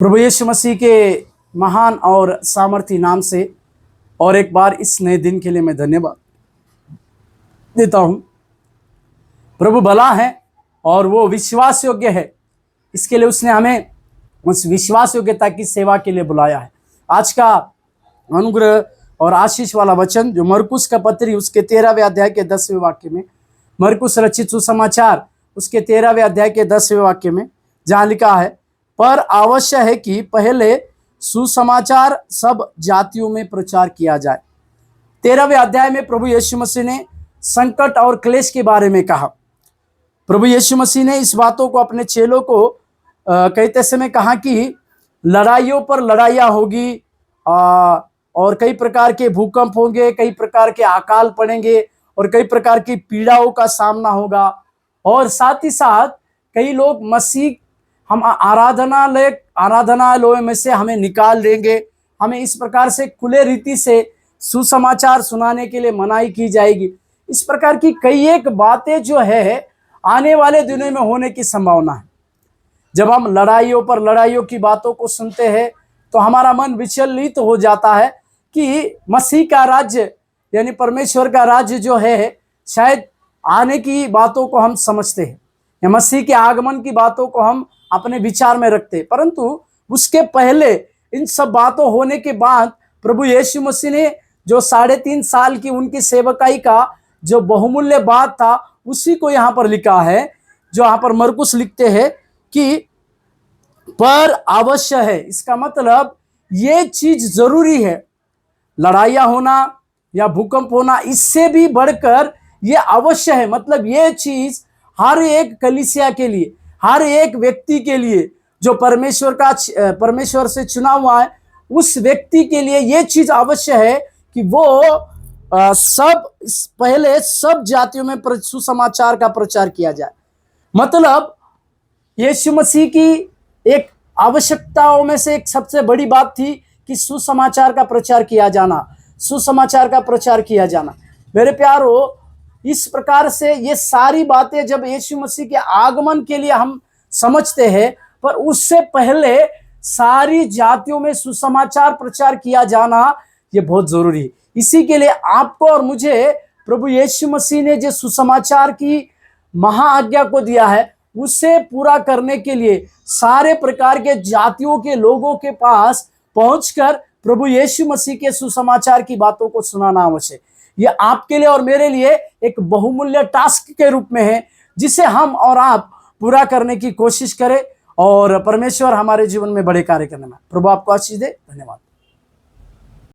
प्रभु यीशु मसीह के महान और सामर्थी नाम से और एक बार इस नए दिन के लिए मैं धन्यवाद देता हूं। प्रभु भला है और वो विश्वास योग्य है, इसके लिए उसने हमें उस विश्वास योग्यता की सेवा के लिए बुलाया है। आज का अनुग्रह और आशीष वाला वचन जो मरकुस का पत्री उसके 13वें अध्याय के 10वें वाक्य में, मरकुस रचित सुसमाचार उसके 13वें अध्याय के 10वें वाक्य में जहाँ लिखा है, पर आवश्यक है कि पहले सुसमाचार सब जातियों में प्रचार किया जाए। 13वें अध्याय में प्रभु यीशु मसीह ने संकट और क्लेश के बारे में कहा। प्रभु यीशु मसीह ने इस बातों को अपने चेलों को कहते समय कहा कि लड़ाइयों पर लड़ाइयाँ होगी और कई प्रकार के भूकंप होंगे, कई प्रकार के अकाल पड़ेंगे और कई प्रकार की पीड़ाओं का सामना होगा। और साथ ही साथ कई लोग मसीह हम आराधनालय में से हमें निकाल देंगे, हमें इस प्रकार से खुले रीति से सुसमाचार सुनाने के लिए मनाही की जाएगी। इस प्रकार की कई एक बातें जो है आने वाले दिनों में होने की संभावना है। जब हम लड़ाइयों पर लड़ाइयों की बातों को सुनते हैं तो हमारा मन विचलित हो जाता है कि मसीह का राज्य यानी परमेश्वर का राज्य जो है शायद आने की बातों को हम समझते हैं या मसीह के आगमन की बातों को हम अपने विचार में रखते हैं, परंतु उसके पहले इन सब बातों होने के बाद प्रभु यीशु मसीह ने जो 3.5 साल की उनकी सेवकाई का जो बहुमूल्य बात था उसी को यहाँ पर लिखा है, जो यहाँ पर मरकुस लिखते हैं कि पर अवश्य है। इसका मतलब ये चीज जरूरी है, लड़ाइयाँ होना या भूकंप होना इससे भी बढ़कर ये अवश्य है। मतलब ये चीज हर एक कलीसिया के लिए, हर एक व्यक्ति के लिए जो परमेश्वर से चुना हुआ है उस व्यक्ति के लिए ये चीज अवश्य है कि वो पहले सब जातियों में सुसमाचार का प्रचार किया जाए। मतलब यीशु मसीह की एक आवश्यकताओं में से एक सबसे बड़ी बात थी कि सुसमाचार का प्रचार किया जाना, सुसमाचार का प्रचार किया जाना। मेरे प्यारो, इस प्रकार से ये सारी बातें जब यीशु मसीह के आगमन के लिए हम समझते हैं, पर उससे पहले सारी जातियों में सुसमाचार प्रचार किया जाना ये बहुत जरूरी है। इसी के लिए आपको और मुझे प्रभु यीशु मसीह ने जो सुसमाचार की महाआज्ञा को दिया है उसे पूरा करने के लिए सारे प्रकार के जातियों के लोगों के पास पहुंचकर प्रभु यीशु मसीह के सुसमाचार की बातों को सुनाना आवश्यक। ये आपके लिए और मेरे लिए एक बहुमूल्य टास्क के रूप में है, जिसे हम और आप पूरा करने की कोशिश करें और परमेश्वर हमारे जीवन में बड़े कार्य करने में। प्रभु आपको आशीष दे। धन्यवाद।